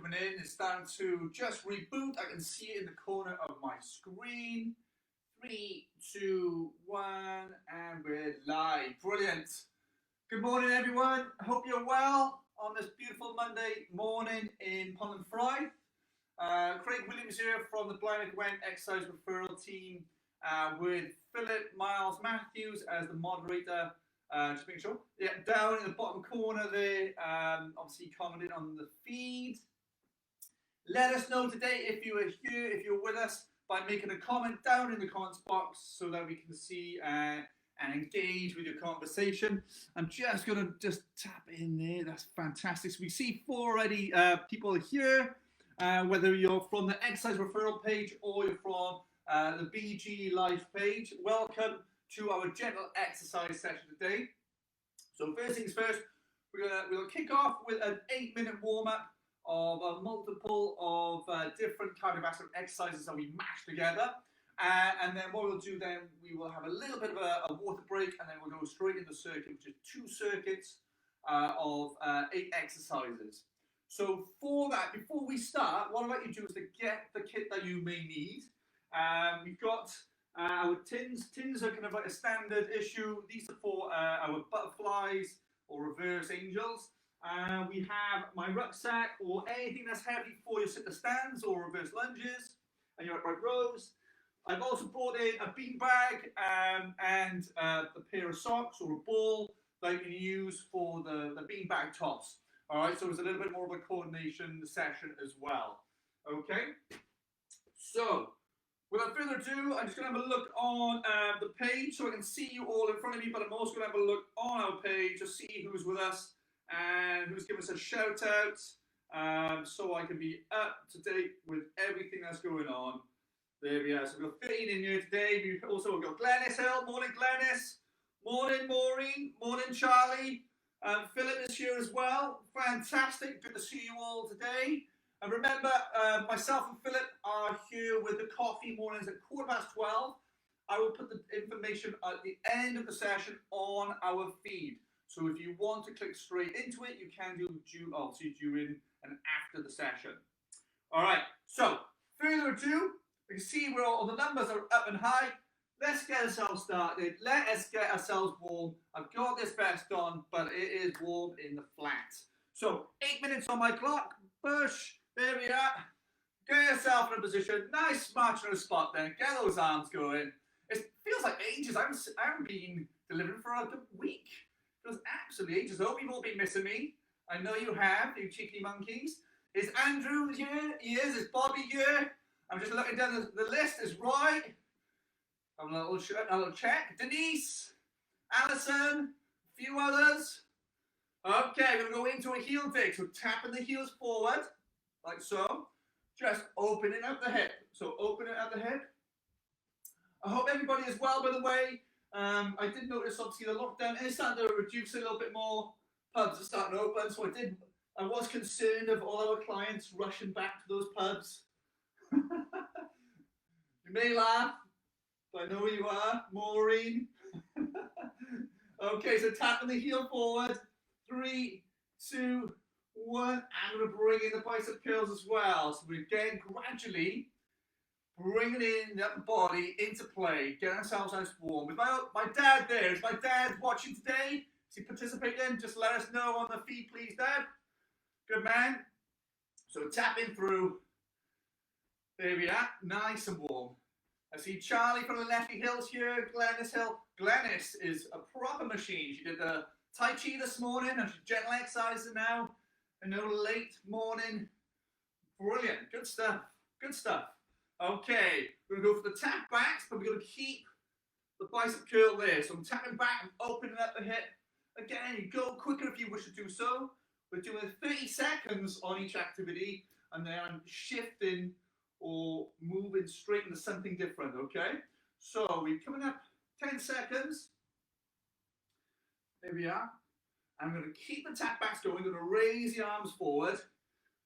coming in. It's starting to just reboot. I can see it in the corner of my screen. 3, 2, 1, and we're live. Brilliant. Good morning, everyone. I hope you're well on this beautiful Monday morning in Pontfry. Craig Williams here from the Blind Gwent Exercise Referral Team with Philip Miles Matthews as the moderator. Just making sure. Yeah, down in the bottom corner there, obviously commenting on the feed. Let us know today if you are here, if you're with us, by making a comment down in the comments box so that we can see and engage with your conversation. I'm just going to tap in there. That's fantastic. So we see 4 already people here, whether you're from the exercise referral page or you're from the BG Live page. Welcome to our gentle exercise session today. So first things first, we'll kick off with an 8-minute warm-up of a multiple of different cardiovascular exercises that we mash together. And then what we'll do then, we will have a little bit of a water break, and then we'll go straight into the circuit, which is 2 circuits of 8 exercises. So for that, before we start, what I'd like you to do is to get the kit that you may need. We've got our tins. Tins are kind of like a standard issue. These are for our butterflies or reverse angels. We have my rucksack or anything that's heavy for your sit-to stands or reverse lunges and your upright rows. I've also brought in a bean bag and a pair of socks or a ball that you can use for the bean bag toss. All right, so it's a little bit more of a coordination session as well. Okay, so without further ado, I'm just going to have a look on the page so I can see you all in front of me, but I'm also going to have a look on our page to see who's with us and who's giving us a shout out so I can be up to date with everything that's going on. There we are. So we've got 13 in here today. We've also got Glennis Hill. Morning, Glennis. Morning, Maureen. Morning, Charlie. Philip is here as well. Fantastic. Good to see you all today. And remember, myself and Philip are here with the coffee mornings at 12:15. I will put the information at the end of the session on our feed. So if you want to click straight into it, you can do obviously during and after the session. All right. So further ado, you can see where all the numbers are up and high. Let's get ourselves started. Let us get ourselves warm. I've got this vest on, but it is warm in the flat. So 8 minutes on my clock. Push. There we are. Get yourself in a position. Nice march on a spot then. Get those arms going. It feels like ages. I haven't been delivering for a good week. It feels absolutely ages. I hope you've all been missing me. I know you have, you cheeky monkeys. Is Andrew here? He is. Is Bobby here? I'm just looking down the list. Is Roy? Have a little check. Denise, Alison, a few others. Okay, we're going to go into a heel dig. So tapping the heels forward, like so. Just opening up the hip. So opening up the hip. I hope everybody is well, by the way. I did notice, obviously, the lockdown is starting to reduce a little bit more. Pubs are starting to open. So I was concerned of all our clients rushing back to those pubs. You may laugh, but I know who you are, Maureen. Okay, so tapping the heel forward. 3, 2, 1. I'm going to bring in the bicep curls as well. So we're again gradually bringing in the upper body into play, getting ourselves nice warm. With my dad there. Is my dad watching today? Is he participating? Just let us know on the feed, please, Dad. Good man. So tapping through. There we are. Nice and warm. I see Charlie from the Lefty Hills here. Glennis Hill. Glennis is a proper machine. She did the Tai Chi this morning and she's gentle exercising now. I know late morning. Brilliant. Good stuff. Good stuff. Okay. We're going to go for the tap backs, but we're going to keep the bicep curl there. So I'm tapping back and opening up the hip. Again, you go quicker if you wish to do so. We're doing 30 seconds on each activity and then I'm shifting or moving straight into something different, okay? So we're coming up 10 seconds. There we are. I'm going to keep the tap backs going. I'm going to raise the arms forward,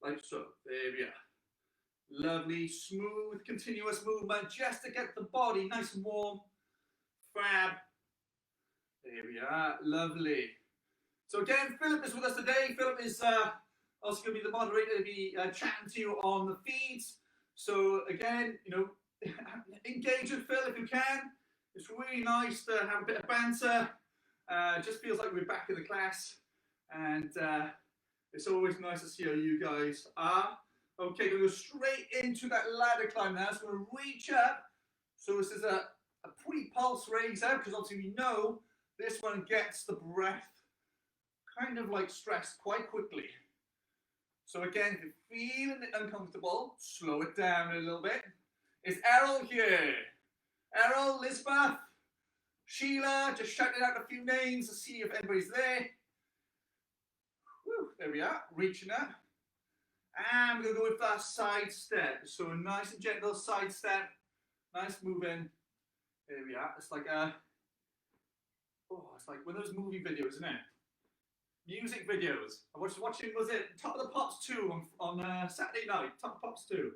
like so. There we are. Lovely, smooth, continuous movement, just to get the body nice and warm. Fab. There we are. Lovely. So again, Philip is with us today. Philip is Also going to be the moderator, to be chatting to you on the feeds. So again, you know, engage with Phil if you can. It's really nice to have a bit of banter. Just feels like we're back in the class, and it's always nice to see how you guys are. Okay, we'll go straight into that ladder climb now. So we're going to reach up. So this is a pre-pulse raise out, because obviously we know this one gets the breath kind of like stressed quite quickly. So again, if you're feeling it uncomfortable, slow it down a little bit. Is Errol here? Errol, Lisbeth, Sheila, just shouting out a few names to see if anybody's there. Whew, there we are, reaching up. And we're going to go with that side step. So a nice and gentle side step. Nice moving. There we are. It's like it's like one of those movie videos, isn't it? Music videos. I was watching, was it Top of the Pops 2 on Saturday night? Top of the Pops 2.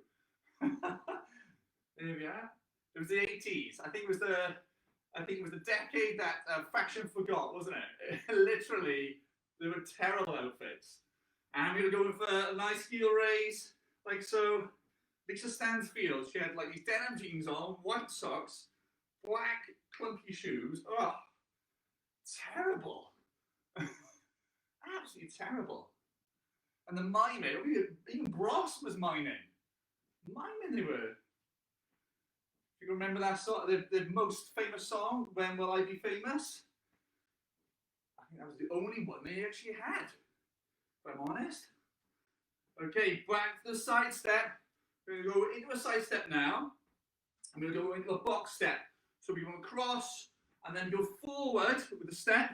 There we are. It was the 80s. I think it was the decade that fashion forgot, wasn't it? Literally, they were terrible outfits. And we're going to go with a nice heel raise, like so. Lisa Stansfield, she had like these denim jeans on, white socks, black clunky shoes. Oh, terrible. Absolutely terrible. And the miming, even Bros was miming. Miming they were. If you remember that song, the most famous song, When Will I Be Famous? I think that was the only one they actually had, if I'm honest. Okay, back to the side step. We're going to go into a side step now. I'm going to go into a box step. So we're going to cross and then go forward with the step,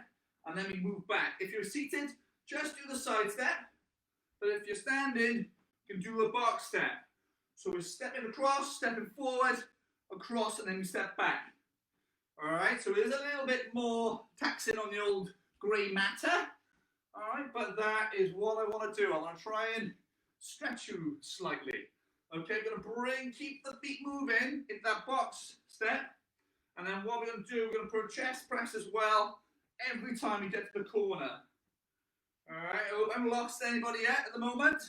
and then we move back. If you're seated, just do the side step. But if you're standing, you can do a box step. So we're stepping across, stepping forward, across, and then we step back. All right, so there's a little bit more taxing on the old grey matter. All right, but that is what I want to do. I want to try and stretch you slightly. Okay, we're going to keep the feet moving in that box step. And then what we're going to do, we're going to put a chest press as well every time we get to the corner. All right, I hope I haven't lost anybody yet at the moment.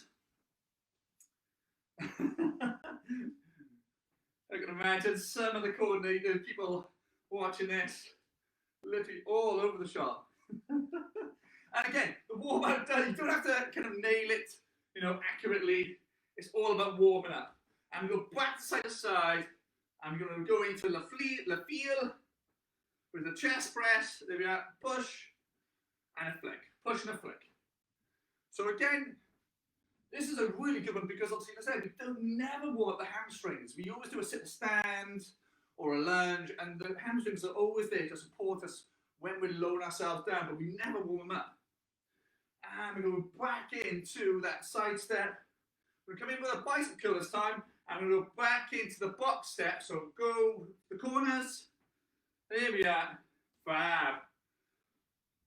I can imagine some of the coordinators, people watching this, literally all over the shop. And again, the warm-up, you don't have to kind of nail it, you know, accurately. It's all about warming up. And we go back side to side, and we're going to go into la file with the chest press. There we are, push and a flick, push and a flick. So again, this is a really good one because obviously, as I said, we don't never warm up the hamstrings. We always do a sit stand or a lunge, and the hamstrings are always there to support us when we're lowering ourselves down, but we never warm them up. And we go back into that side step. We're coming in with a bicep curl this time, and we're going to go back into the box step. So go the corners. There we are. Fab.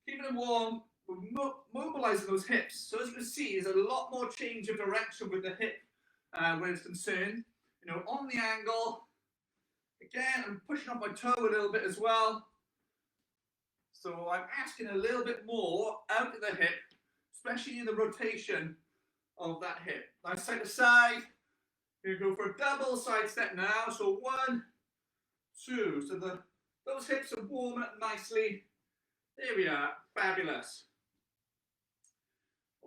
Keeping it warm. We're mobilizing those hips. So as you can see, there's a lot more change of direction with the hip when it's concerned. You know, on the angle. Again, I'm pushing up my toe a little bit as well. So I'm asking a little bit more out of the hip, especially in the rotation of that hip. Nice side to side. We're going to go for a double side step now. So 1, 2. So those hips are warming up nicely. There we are. Fabulous.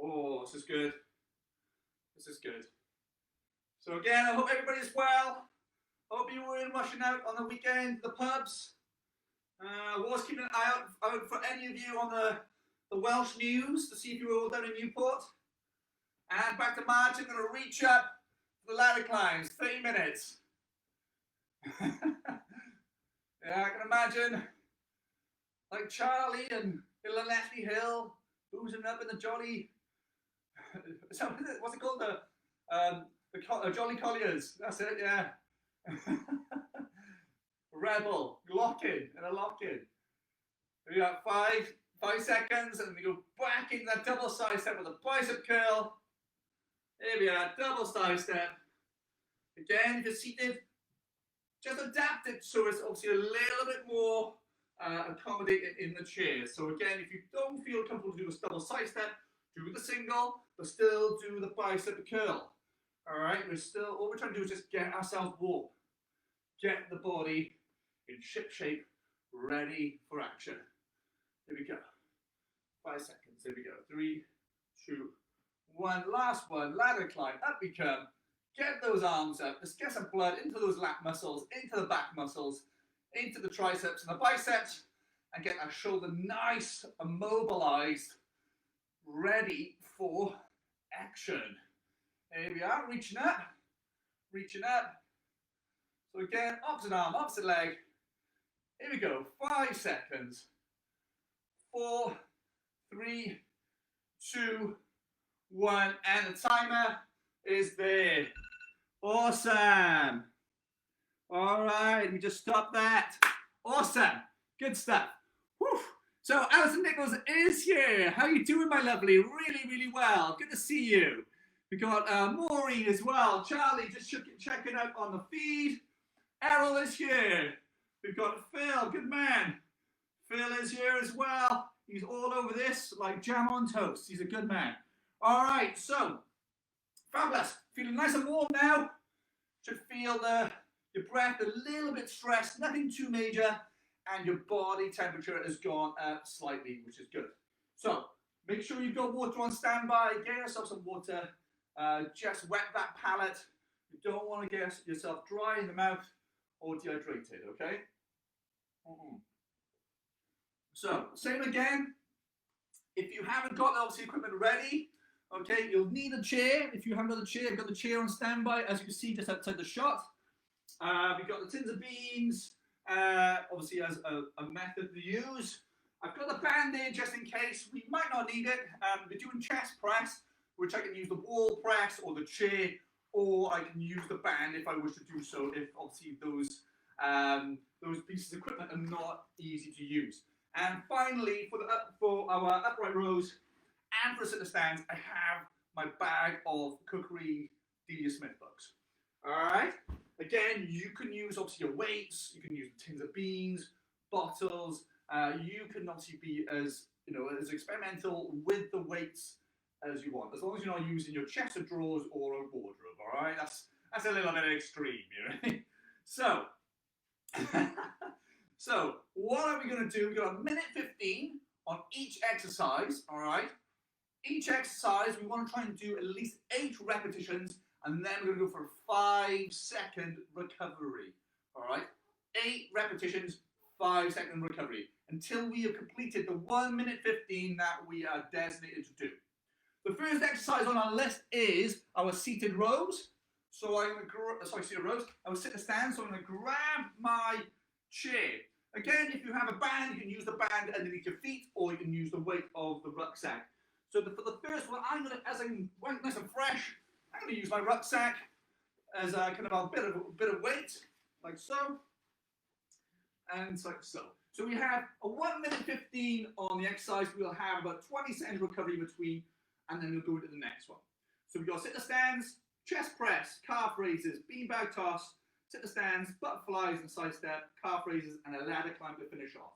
Oh, this is good. This is good. So again, I hope everybody's well. I hope you weren't rushing out on the weekend to the pubs. Was keeping an eye out for any of you on the Welsh news to see if you were all down in Newport. And back to March, I'm going to reach up to the ladder climbs, 30 minutes. Yeah, I can imagine like Charlie and little Leslie Hill boozing up in the Jolly, what's it called? The Jolly Colliers. That's it, yeah. Rebel, lock-in, and a lock-in. We got 5 seconds, and we go back in that double side step with a bicep curl. There we are, double side step. Again, if you're seated, just adapt it so it's obviously a little bit more accommodated in the chair. So again, if you don't feel comfortable to do a double side step, Do the single, but still do the bicep curl. All right, what we're trying to do is just get ourselves warm. Get the body in ship shape, ready for action. Here we go. 5 seconds. Here we go. 3, 2, 1. Last one. Ladder climb. Up we come. Get those arms up. Let's get some blood into those lat muscles, into the back muscles, into the triceps and the biceps, and get our shoulder nice, immobilized, ready for action. Here we are, reaching up, reaching up. So again, opposite arm, opposite leg. Here we go, 5 seconds. 4, 3, 2, 1, and the timer is there. Awesome. All right, we just stop that. Awesome, good stuff. Whew. So Alison Nichols is here. How are you doing, my lovely? Really, really well. Good to see you. We got Maureen as well. Charlie just checking out on the feed. Errol is here. We've got Phil, good man. Phil is here as well. He's all over this like jam on toast. He's a good man. All right, so fabulous. Feeling nice and warm now. Should feel your breath a little bit stressed, nothing too major, and your body temperature has gone up slightly, which is good. So make sure you've got water on standby. Get yourself some water. Just wet that palate. You don't want to get yourself dry in the mouth or dehydrated, okay? So, same again. If you haven't got the equipment ready, okay, you'll need a chair. If you haven't got a chair, I've got the chair on standby, as you can see just outside the shot. We've got the tins of beans, obviously as a method to use. I've got the band there just in case. We might not need it. We're doing chest press, which I can use the wall press or the chair, or I can use the band if I wish to do so, if obviously those pieces of equipment are not easy to use. And finally, for our upright rows and for sitter stands, I have my bag of Cookery Delia Smith books. All right. Again, you can use obviously your weights. You can use tins of beans, bottles. You can obviously be as experimental with the weights as you want, as long as you're not using your chest of drawers or a wardrobe. All right. That's a little bit extreme, you know. So. So what are we going to do? We've got 1:15 on each exercise, all right? Each exercise, we want to try and do at least 8 repetitions, and then we're going to go for a 5-second recovery, all right? 8 repetitions, 5-second recovery, until we have completed the 1:15 that we are designated to do. The first exercise on our list is our seated rows. So I'm going to, seated rows. I will sit to stand, so I'm going to grab my chair. Again, if you have a band, you can use the band underneath your feet, or you can use the weight of the rucksack. So for the first one, I'm going to, as I'm nice and fresh, I'm going to use my rucksack as a kind of a bit of weight, like so, and like so. So we have a 1:15 on the exercise. We'll have about 20 seconds recovery in between, and then we'll go to the next one. So we've got sit to stands, chest press, calf raises, beanbag toss, sit to stands, butterflies and side step, calf raises, and a ladder climb to finish off.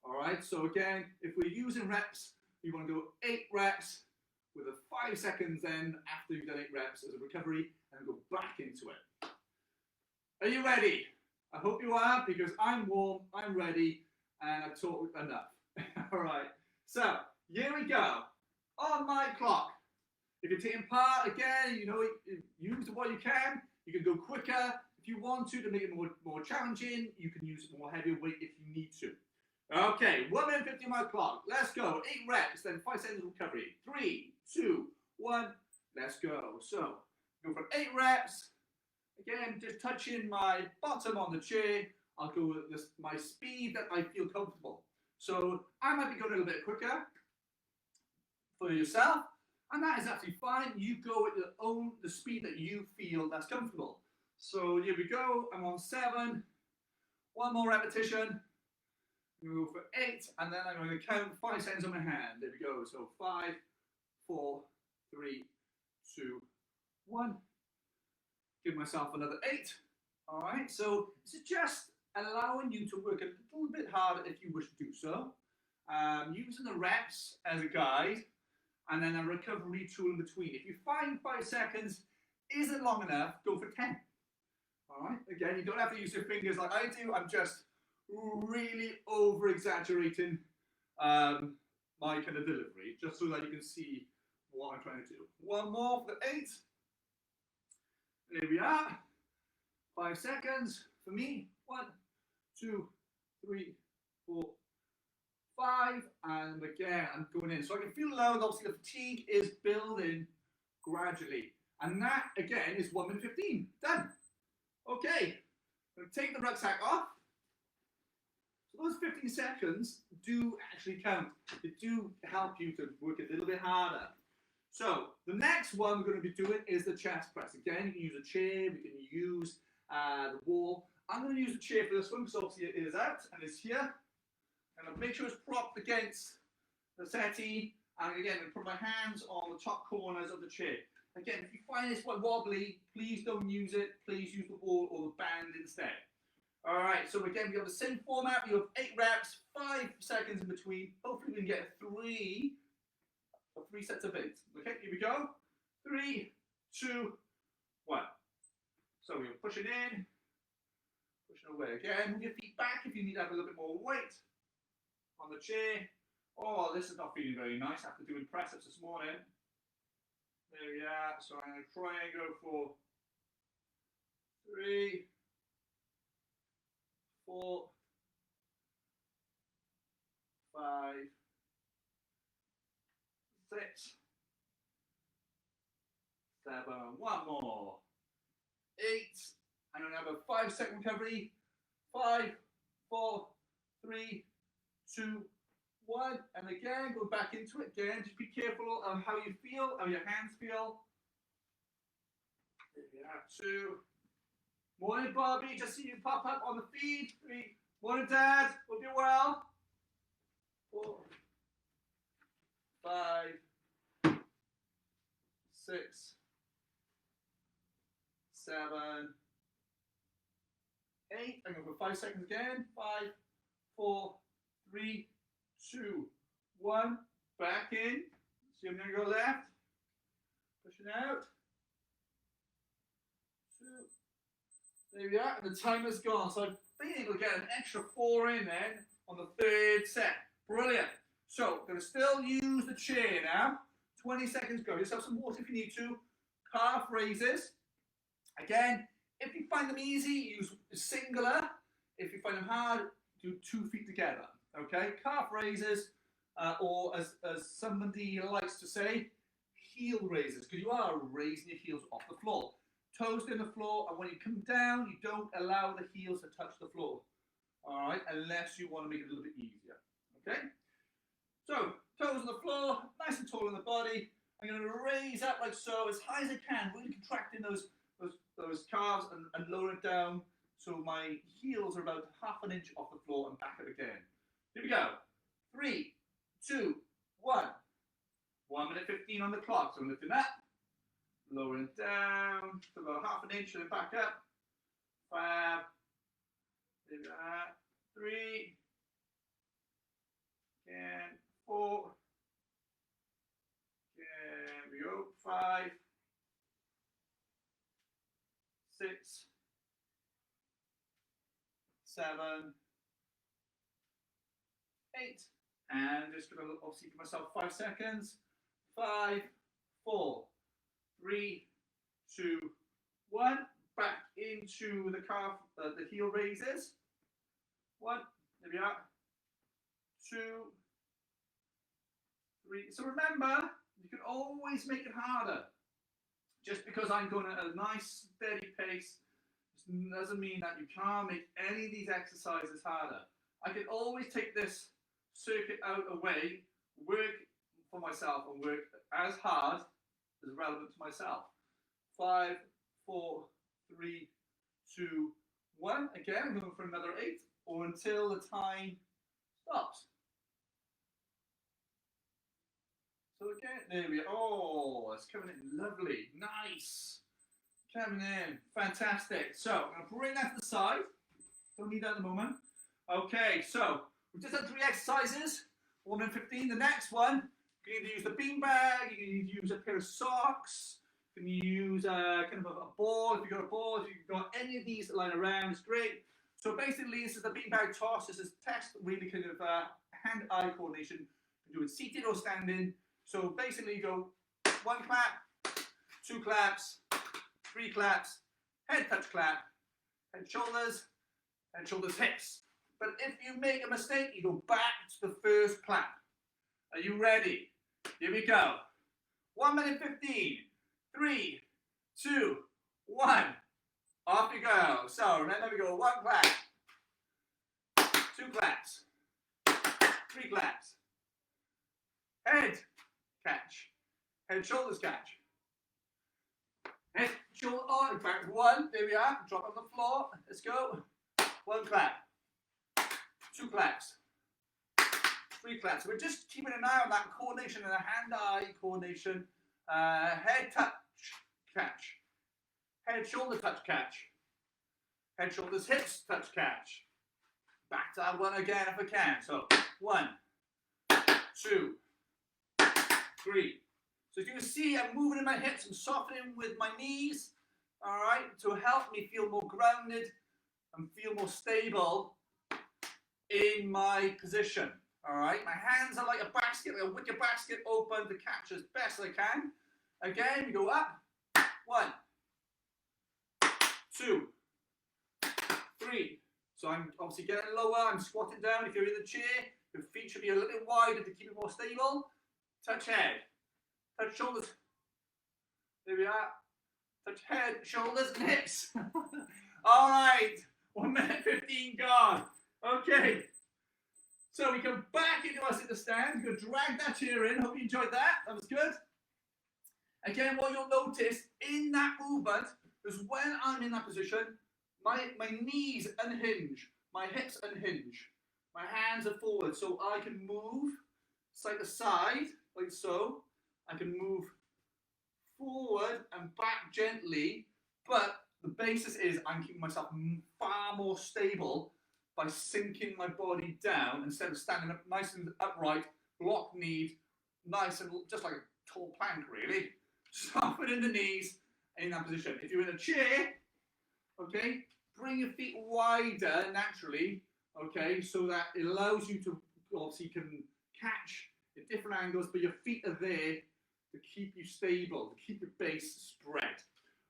All right, so again, if we're using reps, we want to go 8 reps with a 5 seconds then after you've done 8 reps as a recovery, and go back into it. Are you ready? I hope you are, because I'm warm, I'm ready, and I've talked enough. All right, so here we go. On my clock. If you're taking part, again, use what you can. You can go quicker. If you want to make it more challenging, you can use more heavier weight if you need to. Okay, 1:50 on my clock. Let's go. 8 reps, then 5 seconds of recovery. 3, 2, 1. Let's go. So, go for 8 reps. Again, just touching my bottom on the chair. I'll go with my speed that I feel comfortable. So, I might be going a little bit quicker for yourself, and that is absolutely fine. You go at the speed that you feel that's comfortable. So here we go. I'm on 7. 1 more repetition. We'll go for 8, and then I'm going to count 5 seconds on my hand. There we go. So 5, 4, 3, 2, 1. Give myself another 8. All right. So this is just allowing you to work a little bit harder if you wish to do so. Using the reps as a guide. and then a recovery tool in between. If you find 5 seconds isn't long enough, go for 10. All right, again, you don't have to use your fingers like I do. I'm just really over exaggerating my kind of delivery, just so that you can see what I'm trying to do. One more for the 8. There we are. 5 seconds for me. 1, 2, 3, 4, 5. And again, I'm going in. So I can feel now that obviously the fatigue is building gradually. And that, again, is 1 minute 15. Done. Okay. I'm going to take the rucksack off. So those 15 seconds do actually count. They do help you to work a little bit harder. So the next one we're going to be doing is the chest press. Again, you can use a chair, we can use the wall. I'm going to use a chair for this one because obviously it is out and it's here. And I'll make sure it's propped against the settee. And again, I'll put my hands on the top corners of the chair. Again, if you find this one wobbly, please don't use it. Please use the wall or the band instead. All right, so again, we have the same format. We have 8 reps, 5 seconds in between. Hopefully we can get 3 sets of 8. Okay, here we go. 3, 2, 1. So we're pushing in, pushing away. Again, move your feet back if you need to have a little bit more weight on the chair. Oh, this is not feeling very nice after doing press-ups this morning. There we are. So I'm going to try and go for 3, 4, 5, 6, 7, one more, 8, and then have a 5-second recovery, 5, 4, 3, 2, 1, and again, go back into it again, just be careful of how you feel, how your hands feel. There we are, 2, morning Bobby, just see you pop up on the feed, 3, morning Dad, hope you're well, 4, 5, 6, 7, 8. I'm going to go 5 seconds again. 5, 4, 3, 2, 1. Back in. See, I'm going to go left. Pushing out. 2. There we are. And the timer's gone. So I've been able to get an extra 4 in then on the 3rd set. Brilliant. So I'm going to still use the chair now. 20 seconds go. Just have some water if you need to. Calf raises. Again, if you find them easy, use singular. If you find them hard, do 2 feet together. Okay, calf raises, or as somebody likes to say, heel raises, because you are raising your heels off the floor. Toes in the floor, and when you come down, you don't allow the heels to touch the floor. All right, unless you want to make it a little bit easier. Okay, so toes on the floor, nice and tall in the body. I'm going to raise up like so, as high as I can, really contracting those calves and lower it down so my heels are about half an inch off the floor and back it again. Here we go. 3, 2, 1. 1 minute 15 on the clock. So I'm lifting up, lowering it down to about half an inch and then back up. 5. There we are. 3. Again. 4. There we go. 5. 6, 7, 8, and just going to obviously give myself 5 seconds. 5, 4, 3, 2, 1. Back into the calf, the heel raises. 1. There we are. 2, 3. So remember, you can always make it harder. Just because I'm going at a nice steady pace doesn't mean that you can't make any of these exercises harder. I can always take this circuit out away, work for myself and work as hard as relevant to myself. 5, 4, 3, 2, 1. Again, I'm going for another 8 or until the time stops. So again, there we are. Oh, it's coming in lovely. Nice. Coming in. Fantastic. So I'm going to bring that to the side. Don't need that at the moment. Okay, so we've just done 3 exercises. 1 minute 15. The next one You can either use the beanbag, you can use a pair of socks, you can use kind of a ball. If you've got a ball, if you've got any of these lying around, it's great. So basically, this is the beanbag toss. This is test really kind of hand-eye coordination. You can do it seated or standing. So basically, you go 1 clap, 2 claps, 3 claps, head touch clap, head shoulders, hips. But if you make a mistake, you go back to the first clap. Are you ready? Here we go. 1 minute 15. 3, 2, 1. Off you go. So remember, we go 1 clap, 2 claps, 3 claps. Head catch. Head shoulders catch. Head shoulder on. Back 1. There we are. Drop on the floor. Let's go. 1 clap. 2 claps. 3 claps. So we're just keeping an eye on that coordination and the hand-eye coordination. Head touch catch. Head shoulder touch catch. Head shoulders hips touch catch. Back to that 1 again if I can. So 1, 2, 3. So as you can see, I'm moving in my hips and softening with my knees. All right, to help me feel more grounded and feel more stable in my position. All right, my hands are like a basket, like a wicker basket, open to catch as best I can. Again, we go up. 1, 2, 3. So I'm obviously getting lower. I'm squatting down. If you're in the chair, your feet should be a little bit wider to keep it more stable. Touch head, touch shoulders. There we are. Touch head, shoulders, and hips. All right, 1 minute 15 gone. Okay. So we come back into our sit-to stand. You're going to drag that chair in. Hope you enjoyed that. That was good. Again, what you'll notice in that movement is when I'm in that position, my knees unhinge, my hips unhinge, my hands are forward, so I can move side to side, like so. I can move forward and back gently, but the basis is I'm keeping myself far more stable by sinking my body down instead of standing up nice and upright, block kneed, nice and just like a tall plank really. Soften in the knees in that position. If you're in a chair, okay, bring your feet wider naturally, okay, so that it allows you to, obviously you can catch at different angles, but your feet are there to keep you stable, to keep your base spread.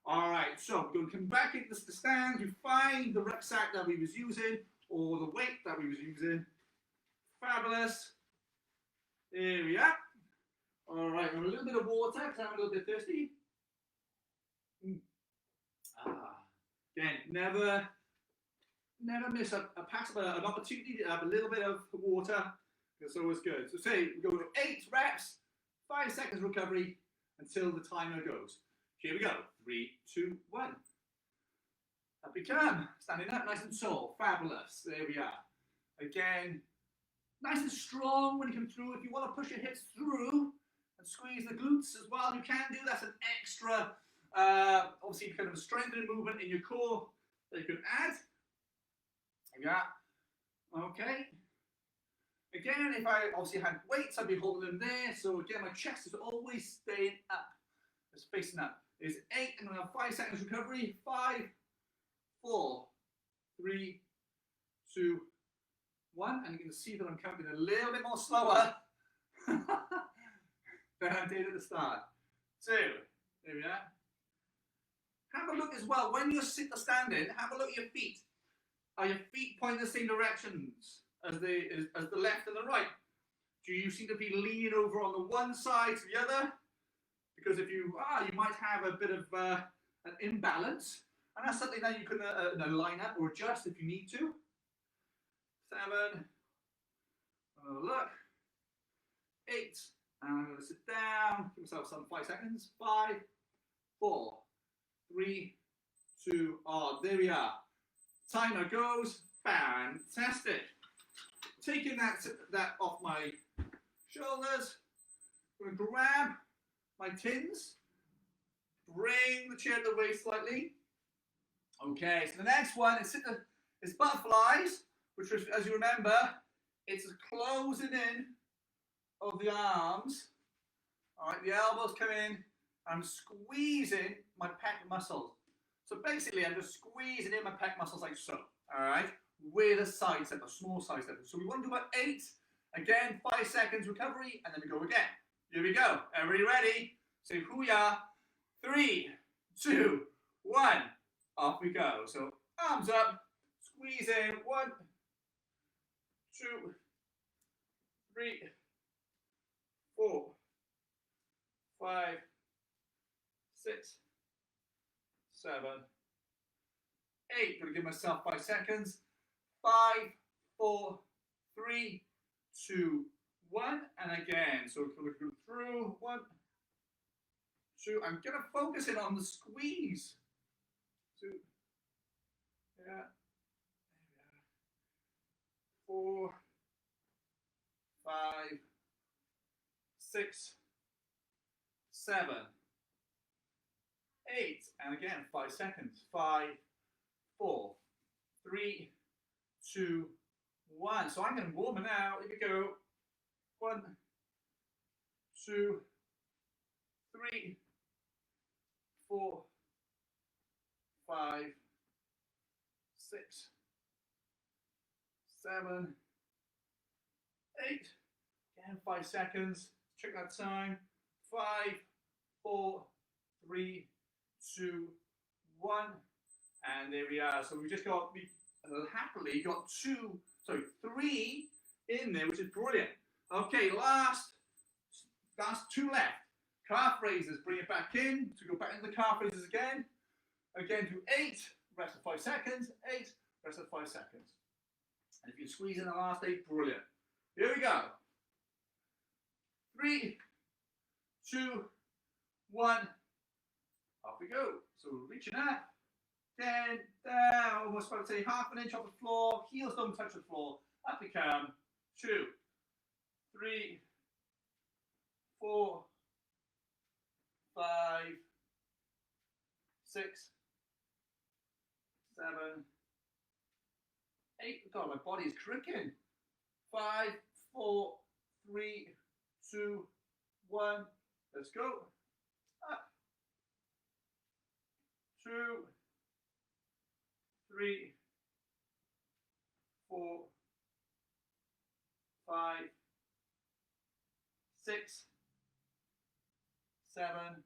All right, so we're going to come back into the stand. You find the rucksack that we was using, or the weight that we was using. Fabulous. There we are. All right, a little bit of water because I'm a little bit thirsty. Again, never miss an opportunity to have a little bit of water. It's always good. So say we go to 8 reps, 5 seconds recovery until the timer goes. Here we go. 3, 2, 1. Up we come. Standing up nice and tall. Fabulous. There we are. Again, nice and strong when you come through. If you want to push your hips through and squeeze the glutes as well, you can do. That's an extra, obviously, kind of a strengthening movement in your core that you can add. There we are. Okay. Again, if I obviously had weights, I'd be holding them there. So again, my chest is always staying up. It's facing up. There's 8, and I'm going to have 5 seconds recovery. 5, 4, 3, 2, 1. And you can see that I'm counting a little bit more slower than I did at the start. 2. There we are. Have a look as well. When you're standing, have a look at your feet. Are your feet pointing the same directions as the left and the right? Do you seem to be leaning over on the one side to the other? Because if you might have a bit of an imbalance, and that's something that you can line up or adjust if you need to. 7. Another look. 8. And I'm going to sit down. Give myself some 5 seconds. 5, 4, 3, 2. Oh, there we are. Timer goes. Fantastic. Taking that off my shoulders. I'm going to grab my tins. Bring the chair to the waist slightly. Okay, so the next one is butterflies, which is, as you remember, it's a closing in of the arms All right, the elbows come in. I'm squeezing my pec muscles. So basically, I'm just squeezing in my pec muscles like so. All right, with a side step, a small side step. So we want to do about 8. Again, 5 seconds recovery, and then we go again. Here we go. Everybody ready? Say hoo-ya. 3, 2, 1. Off we go. So arms up, squeeze in. 1, 2, 3, 4, 5, 6, 7, 8. Gonna give myself 5 seconds. 5, 4, 3, 2, 1, and again. So we're going to go through. 1, 2. I'm gonna focus in on the squeeze. 2. Yeah. 4, 5, 6, 7, 8, and again 5 seconds. 5, 4, 3, 2, 1. So I'm going to warm it now. Here we go. 1, 2, 3, 4, 5, 6, 7, 8. Again, 5 seconds. Check that time. 5, 4, 3, 2, 1. And there we are. So we just got, happily got 3 in there, which is brilliant. Okay, last 2 left. Calf raises, bring it back in. So go back into the calf raises again. Again, do 8, rest of 5 seconds. 8, rest of 5 seconds. And if you squeeze in the last 8, brilliant. Here we go. 3, 2, 1. Off we go. So we're reaching up. Then down, almost about to say half an inch off the floor. Heels don't touch the floor. Up we come. 2, 3, 4, 5, 6, 7, 8. God, my body is cricking. 5, 4, 3, 2, 1. Let's go. Up. 2, 3, 4, 5, 6, 7,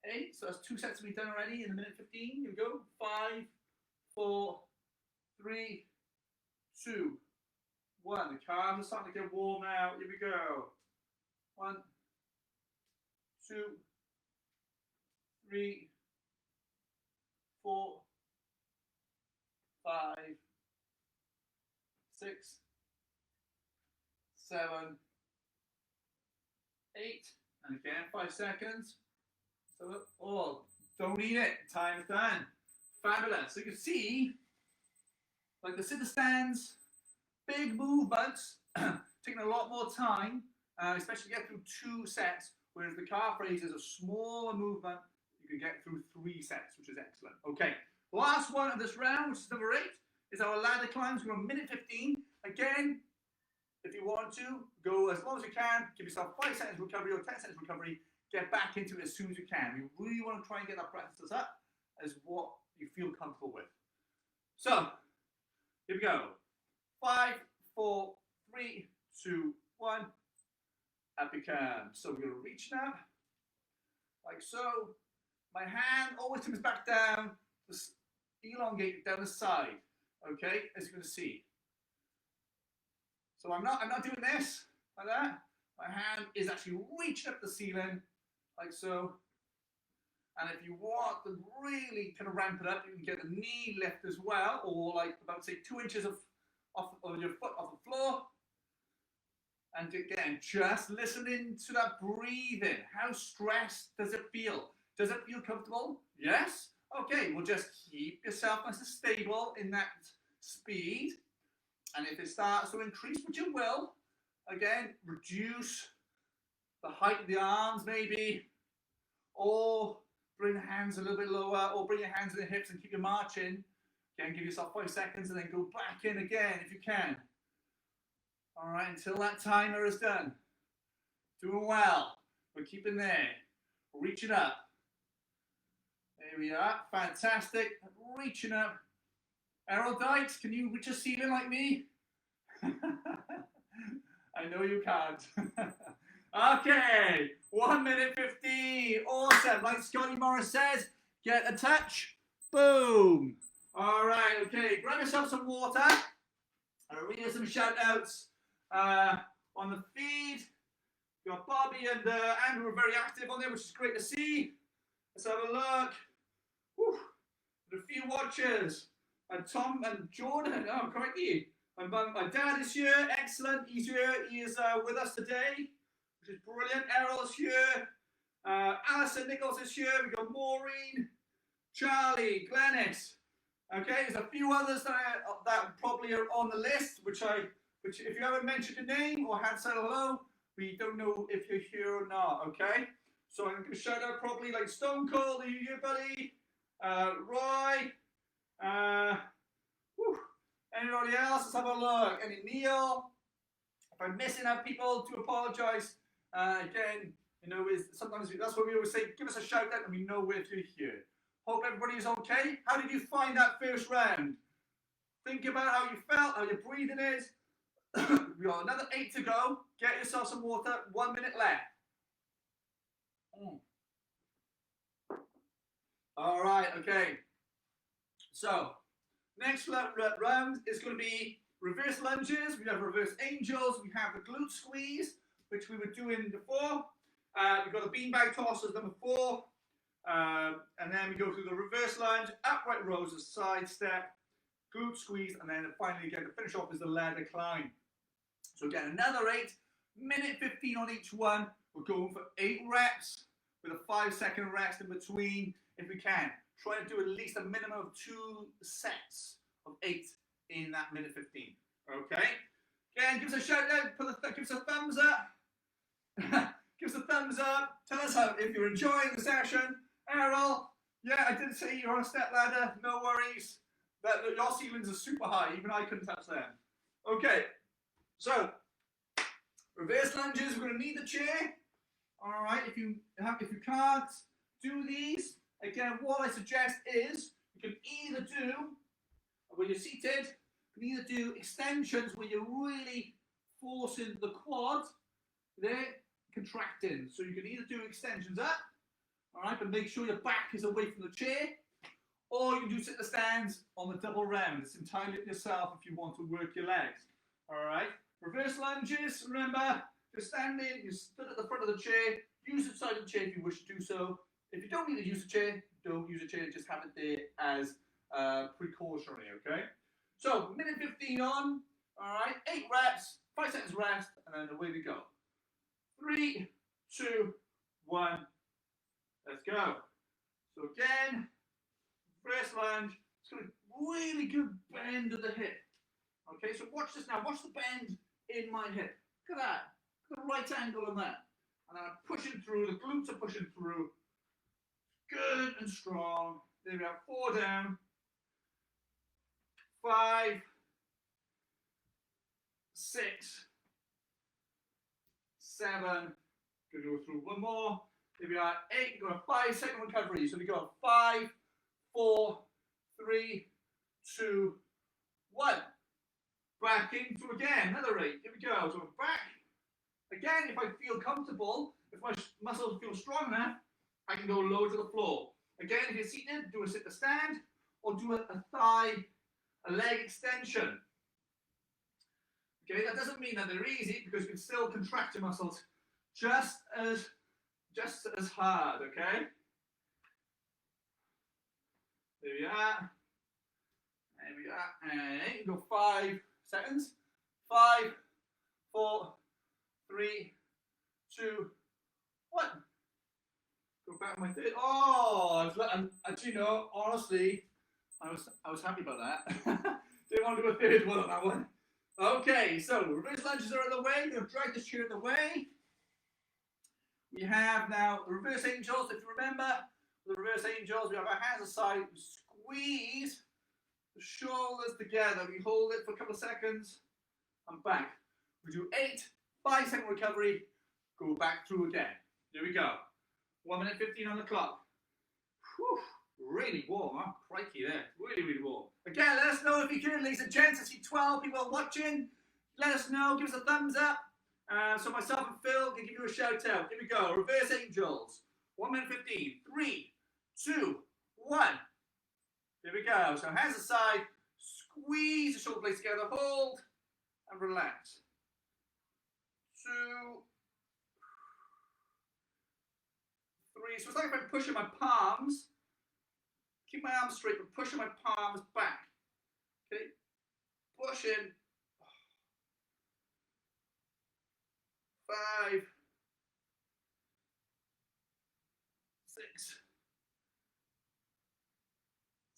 8. So that's 2 sets we've done already in a minute 15. Here we go. 5, 4, 3, 2, 1. The calves are starting to get warm now. Here we go. 1, 2, 3, 4, 5, 6, 7, 8, and again 5 seconds. So, oh, don't need it. Time is done. Fabulous. So you can see, like the sit stands, big movements, taking a lot more time, especially to get through 2 sets. Whereas the calf raise is a smaller movement, you can get through 3 sets, which is excellent. Okay, last one of this round, which is number 8, is our ladder climbs. We're 1 minute 15. Again, if you want to, go as long as you can, give yourself 5 seconds recovery or 10 seconds recovery, get back into it as soon as you can. You really want to try and get that practice up as what you feel comfortable with. So, here we go. 5, 4, 3, 2, 1. Up it comes. So we're going to reach now, like so. My hand always comes back down, just elongate down the side. Okay, as you can see. So I'm not doing this like that. My hand is actually reaching up the ceiling, like so. And if you want to really kind of ramp it up, you can get the knee lift as well, or like about say 2 inches of your foot off the floor. And again, just listening to that breathing. How stressed does it feel? Does it feel comfortable? Yes? Okay, well just keep yourself nice and stable in that speed. And if it starts to increase, which it will, again, reduce the height of the arms maybe, or bring the hands a little bit lower, or bring your hands to the hips and keep your marching. Again, give yourself 5 seconds and then go back in again if you can. All right, until that timer is done. Doing well. We're keeping there. Reaching up. There we are. Fantastic. Reaching up. Errol Dykes, can you reach a ceiling like me? I know you can't. Okay. 1 minute 15. Awesome. Like Scotty Morris says, get a touch. Boom. All right. Okay. Grab yourself some water. I'll read you some shout outs on the feed. We've got Bobby and Andrew are very active on there, which is great to see. Let's have a look. Whew. A few watchers. And Tom and Jordan. Oh, crikey. My dad is here. Excellent. He's here. He is with us today, which is brilliant. Errol's here. Alison Nichols is here. We've got Maureen, Charlie, Glennis. Okay, there's a few others that probably are on the list, which if you haven't mentioned your name or had said hello, we don't know if you're here or not, okay? So I'm going to shout out probably like Stone Cold, are you here, buddy? Roy, anybody else? Let's have a look. Any Neil? If I'm missing out people, do apologise. Again, you know, sometimes that's what we always say, give us a shout out and we know if you're here. Hope everybody's okay. How did you find that first round? Think about how you felt, how your breathing is. We got another 8 to go. Get yourself some water. 1 minute left. All right, okay. So, next round is going to be reverse lunges. We have reverse angels. We have the glute squeeze, which we were doing before. We've got the beanbag toss as number 4. And then we go through the reverse lunge, upright rows, a side step, glute squeeze, and then finally again to finish off is the ladder climb. So again, another 8, minute 15 on each one. We're going for 8 reps with a 5-second rest in between if we can. Try to do at least a minimum of 2 sets of 8 in that minute 15. Okay? Again, give us a shout out, give us a thumbs up. Give us a thumbs up. Tell us if you're enjoying the session. Errol, yeah, I did say you're on a step ladder. No worries. Your ceilings are super high. Even I couldn't touch them. Okay. So, reverse lunges. We're going to need the chair. All right. If you can't do these, again, what I suggest is you can either do when you're seated. You can either do extensions where you're really forcing the quad there, contracting. So you can either do extensions up. All right, but make sure your back is away from the chair, or you can do sit the stands on the double round. It's entirely up to yourself if you want to work your legs. All right, reverse lunges. Remember, you're standing, you stood at the front of the chair. Use the side of the chair if you wish to do so. If you don't need to use the chair, don't use the chair. Just have it there as precautionary. Okay. So minute 15 on. All right, 8 reps, 5 seconds rest, and then away we go. 3, 2, 1. Let's go. So again, first lunge. It's got a really good bend of the hip. Okay, so watch this now. Watch the bend in my hip. Look at that. Look at the right angle on that. And then I'm pushing through. The glutes are pushing through. Good and strong. There we are. 4 down. 5, 6, 7. Gonna go through one more. Here we are, 8, you've got a 5-second recovery. So we go 5, 4, 3, 2, 1. Back into again, another 8. Here we go. So back. Again, if I feel comfortable, if my muscles feel strong enough, I can go low to the floor. Again, if you're seated, do a sit to stand, or do a leg extension. Okay, that doesn't mean that they're easy, because you can still contract your muscles just as hard, okay? There we are. There we are. And you go 5 seconds. 5, 4, 3, 2, 1. Go back on my third. Oh, you know, honestly, I was happy about that. Didn't want to do a third one on that one. Okay, so reverse lunges are in the way. You'll drag this chair in the way. We have now the reverse angels. If you remember, the reverse angels, we have our hands aside, we squeeze the shoulders together. We hold it for a couple of seconds and back. We do 8, 5-second recovery, go back through again. Here we go. 1 minute 15 on the clock. Whew, really warm, huh? Crikey there. Really, really warm. Again, let us know if you can, ladies and gents. I see 12 people watching. Let us know. Give us a thumbs up. So myself and Phil can give you a shout out. Here we go. Reverse angels. 1 minute 15. 3, 2, 1. Here we go. So hands aside. Squeeze the shoulder blades together. Hold and relax. 2, 3. So it's like if I'm pushing my palms. Keep my arms straight, but pushing my palms back. Okay. Pushing. 5, 6,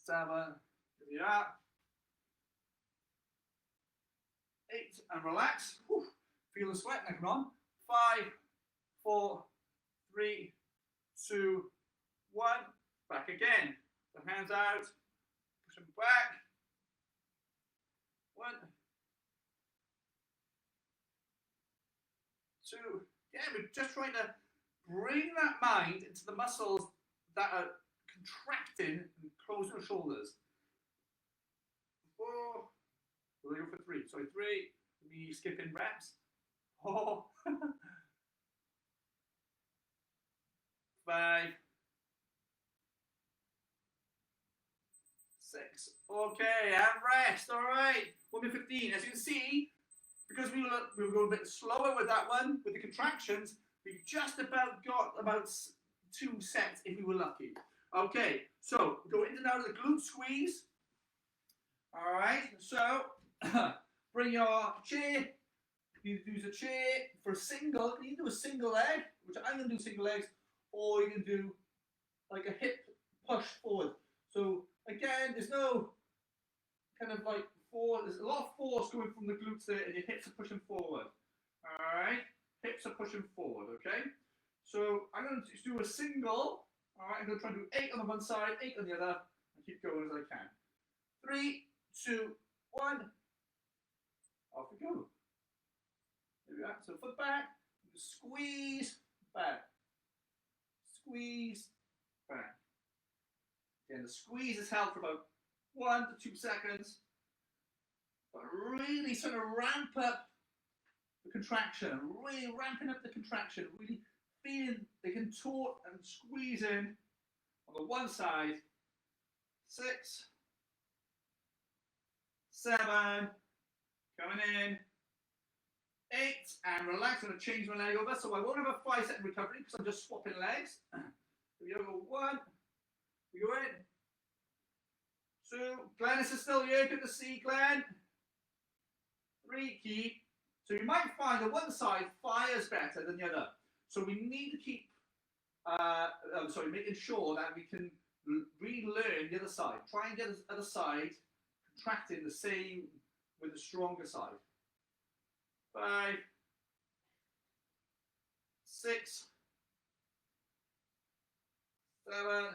7, here we are. 8, and relax. Whew. Feel the sweat now, come on. 5, 4, 3, 2, 1. Back again. The hands out. Push them back. 1, 2. Yeah, we're just trying to bring that mind into the muscles that are contracting and closing the shoulders. 4. We're going to go for 3. Sorry, 3. Me skipping reps. 4. 5. 6. Okay, and rest. All right. 1 minute 15. As you can see, because we were going a bit slower with that one, with the contractions, we just about got about 2 sets if we were lucky. Okay, so go in and out of the glute squeeze. All right, so bring your chair. You use a chair for a single. You can do a single leg, which I'm going to do single legs, or you can do like a hip push forward. So again, there's no kind of like there's a lot of force going from the glutes there, and your hips are pushing forward. All right, hips are pushing forward. Okay, so I'm going to do a single. All right, I'm going to try and do 8 on the one side, 8 on the other, and keep going as I can. 3, 2, 1. Off we go. There we are. So foot back, squeeze back, squeeze back. Again, the squeeze is held for about 1 to 2 seconds. But really sort of ramp up the contraction, really ramping up the contraction, really feeling they contort and squeeze in on the one side. 6, 7, coming in. 8, and relax. I'm going to change my leg over, so I won't have a 5-second recovery because I'm just swapping legs. Here we go. 1, we go in. 2, Glenn is still here. Good to see Glenn. 3, keep. So you might find that one side fires better than the other. So we need to keep, making sure that we can relearn the other side. Try and get the other side contracting the same with the stronger side. 5, 6, 7,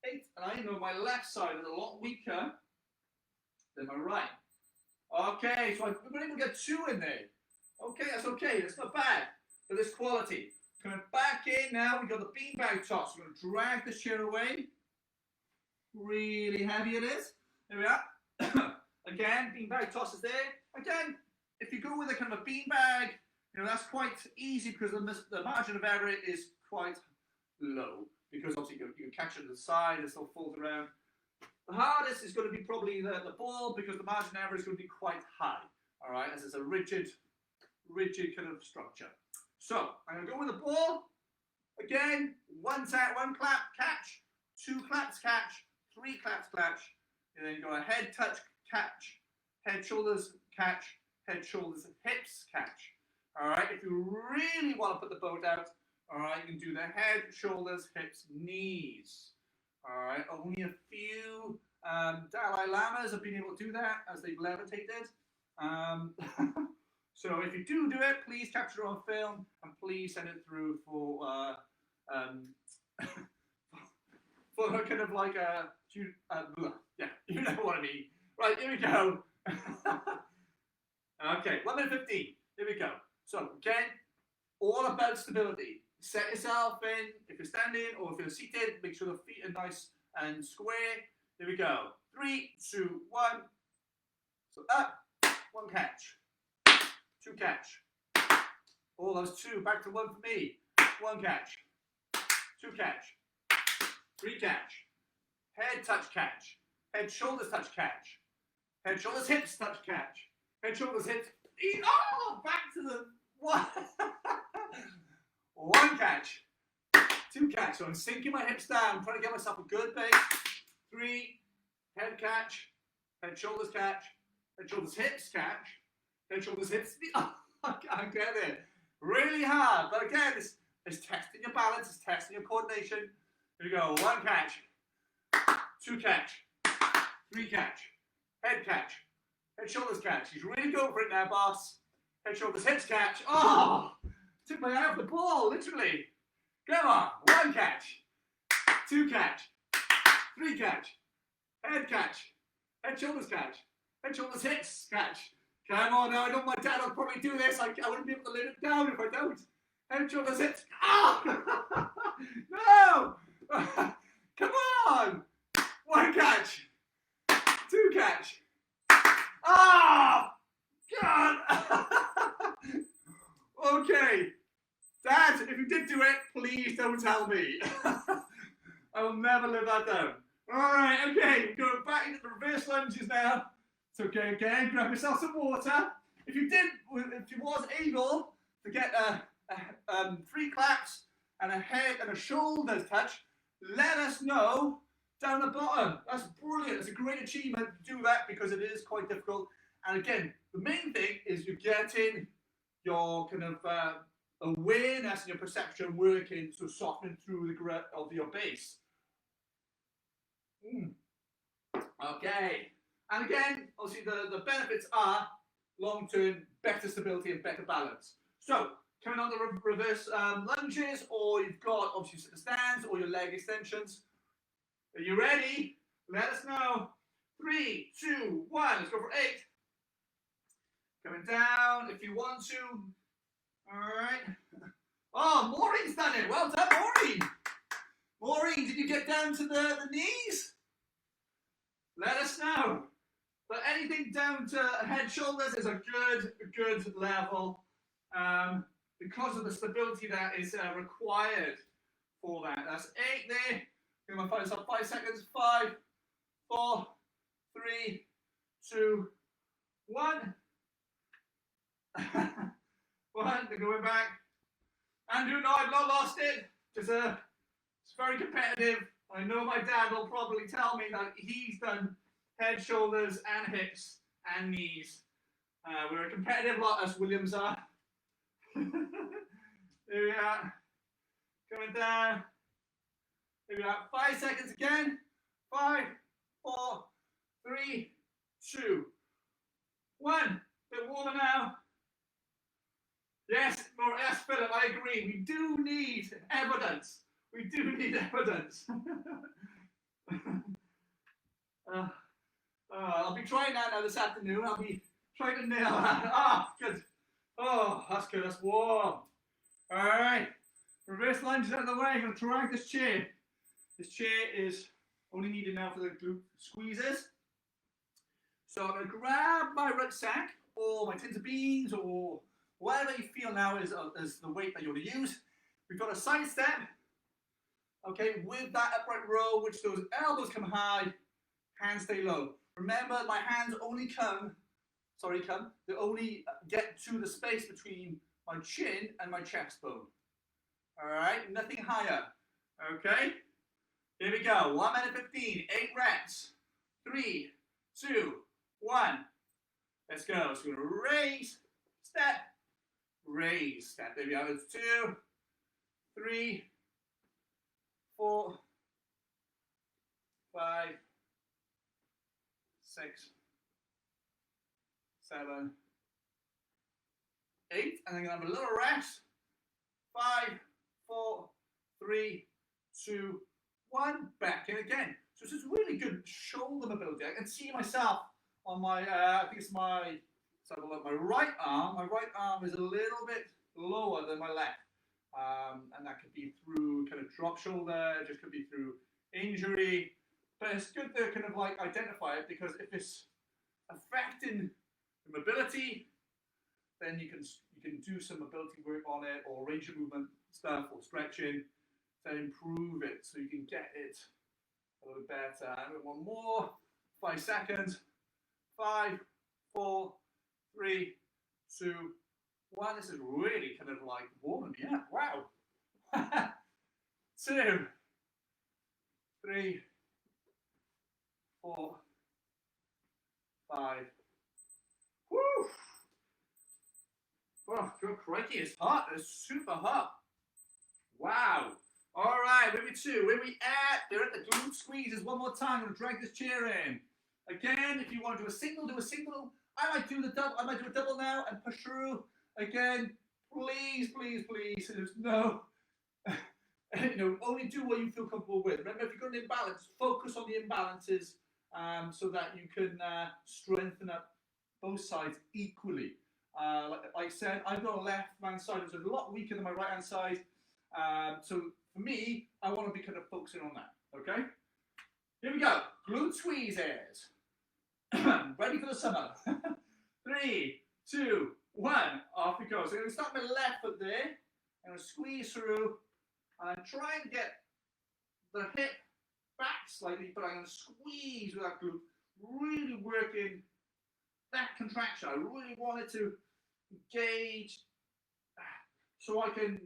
8. And I know my left side is a lot weaker than my right. Okay, so I've been able to get 2 in there. Okay, that's okay. That's not bad for this quality. Coming back in now, we got the beanbag toss. We're going to drag the chair away. Really heavy it is. There we are. Again, beanbag toss is there. Again, if you go with a kind of a beanbag, that's quite easy because the margin of error is quite low. Because obviously you catch it to the side, it still falls around. The hardest is going to be probably the ball because the margin of error is going to be quite high. All right, as it's a rigid kind of structure. So I'm going to go with the ball. Again, 1 tap, 1 clap, catch, 2 claps, catch, 3 claps, catch, and then go a head touch, catch, head, shoulders, catch, head, shoulders, hips, catch. All right, if you really want to put the boat out, all right, you can do the head, shoulders, hips, knees. All right, only a few Dalai Lamas have been able to do that as they've levitated. So if you do it, please capture it on film and please send it through for for kind of like a yeah, you know what I mean. Right, here we go. Okay, 1 minute 15. Here we go. So again, all about stability. Set yourself in, if you're standing or if you're seated, make sure the feet are nice and square. Here we go. 3, 2, 1. So up, 1 catch, 2 catch. All those 2, back to 1 for me. 1 catch, 2 catch, 3 catch. Head touch catch. Head shoulders touch catch. Head shoulders hips touch catch. Head shoulders hips. Oh, back to the 1. 1 catch, 2 catch. So I'm sinking my hips down, trying to get myself a good base. 3, head catch, head shoulders catch, head shoulders hips catch, head shoulders hips. Oh, I can't get it. Really hard, but again, it's testing your balance, it's testing your coordination. Here we go. 1 catch, 2 catch, 3 catch, head catch, head shoulders catch. He's really going for it now, boss. Head shoulders hips catch. Oh, took my eye off the ball, literally. Come on. 1 catch, 2 catch, 3 catch, head catch, head shoulders catch, head shoulders hips catch. Come on now, I know my dad will probably do this. I wouldn't be able to lay it down if I don't. Head shoulders hips. Oh! No! Come on! 1 catch, 2 catch. Oh! God! Okay. Dad, if you did do it, please don't tell me. I will never live that down. Alright, okay, we're going back into the reverse lunges now. So okay, again, grab yourself some water. If you was able to get 3 claps and a head and a shoulders touch, let us know down the bottom. That's brilliant. It's a great achievement to do that because it is quite difficult. And again, the main thing is you're getting your kind of awareness and your perception working, so softening through the grit of your base. Okay. And again, obviously the benefits are long-term better stability and better balance. So coming on the reverse lunges, or you've got obviously sit stands or your leg extensions. Are you ready? Let us know. 3, 2, 1. Let's go for 8. Coming down if you want to. All right. Oh, Maureen's done it. Well done, Maureen. Maureen, did you get down to the knees? Let us know. But anything down to head, shoulders is a good level because of the stability that is required for that. That's 8 there. Give myself 5 seconds. 5, 4, 3, 2, 1. 1. They're going back. Andrew, no, I've not lost it. It's very competitive. I know my dad will probably tell me that he's done head, shoulders, and hips, and knees. We're a competitive lot, us Williams are. There we are. Coming down. Here we are. 5 seconds again. 5, 4, 3, 2, 1. Bit warmer now. Yes, Philip, I agree. We do need evidence. We do need evidence. I'll be trying that now this afternoon. I'll be trying to nail that. Ah, good. Oh, that's good. That's warm. All right. Reverse lunges out of the way. I'm going to drag this chair. This chair is only needed now for the glute squeezes. So I'm going to grab my rucksack or my tins of beans or whatever you feel now is the weight that you want to use. We've got a side step. Okay, with that upright row, which those elbows come high, hands stay low. Remember, my hands only they only get to the space between my chin and my chest bone. All right, nothing higher. Okay, here we go. 1 minute 15, 8 reps. 3, 2, 1. Let's go. So we're going to raise, step, raise, step. There we go. It's 2, 3, 4, 5, 6, 7, 8, and then I'm going to have a little rest. 5, 4, 3, 2, 1. Back in again. So this is really good shoulder mobility. I can see myself on my, I think it's my Let's have a look. My right arm is a little bit lower than my left. And that could be through kind of drop shoulder, it just could be through injury. But it's good to kind of like identify it, because if it's affecting the mobility, then you can do some mobility work on it, or range of movement stuff, or stretching to improve it, so you can get it a little bit better. And one more, 5 seconds. 5, 4, 3, 2, 1. This is really kind of like warming me up. Wow. 2, 3, 4, 5. Woo! Oh, good crikey, it's hot. It's super hot. Wow. All right, where we to? Where we at? They're at the glute squeezes. One more time. I'm going to drag this chair in. Again, if you want to do a single, do a single. I might do the double. I might do a double now and push through. Again, please, please, please. There's no, only do what you feel comfortable with. Remember, if you've got an imbalance, focus on the imbalances, so that you can strengthen up both sides equally. Like I said, I've got a left-hand side that's a lot weaker than my right-hand side. So for me, I want to be kind of focusing on that. Okay? Here we go. Glute squeezes. Ready for the summer. 3, 2, 1. Off we go. So I'm going to start my left foot there. I'm going to squeeze through. And I'm trying to get the hip back slightly, but I'm going to squeeze with that glute. Really working that contraction. I really want it to engage, so I can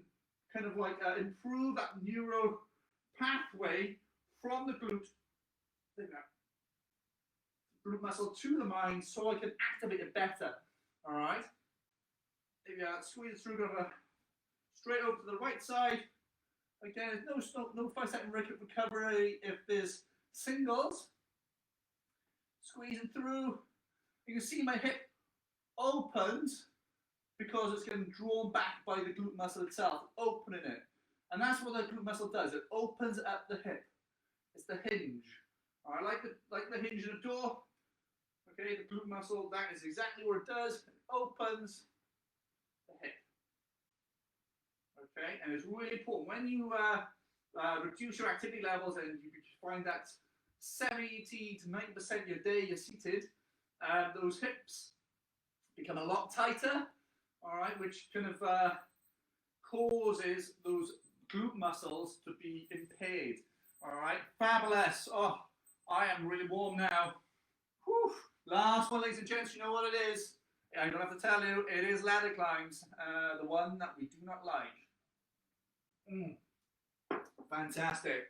kind of like improve that neuro pathway from the glute muscle to the mind, so I can activate it better. All right. There you go. Squeeze it through. Go straight over to the right side. Again, there's no 5-second recovery if there's singles. Squeezing through. You can see my hip opens because it's getting drawn back by the glute muscle itself, opening it. And that's what the glute muscle does. It opens up the hip. It's the hinge. All right, like the hinge in a door. Okay, the glute muscle, that is exactly what it does. It opens the hip. Okay, and it's really important when you reduce your activity levels and you find that 70 to 90% of your day you're seated, those hips become a lot tighter, all right, which kind of causes those glute muscles to be impaired. All right, fabulous. Oh, I am really warm now. Whew. Last one, ladies and gents, you know what it is. I don't have to tell you, it is ladder climbs, the one that we do not like. Fantastic.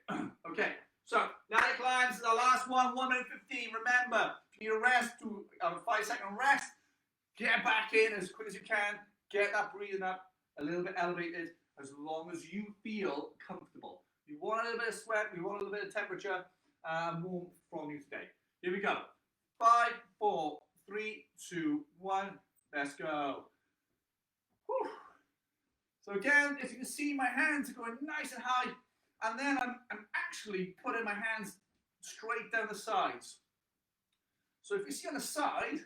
Okay, so ladder climbs is the last one, 1 minute 15. Remember, if you need a rest, to a 5-second rest, get back in as quick as you can, get that breathing up a little bit elevated, as long as you feel comfortable. You want a little bit of sweat, you want a little bit of temperature, warmth from you today. Here we go. 5, 4, 3, 2, 1. Let's go. Whew. So again, if you can see, my hands are going nice and high, and then I'm actually putting my hands straight down the sides. So if you see on the side,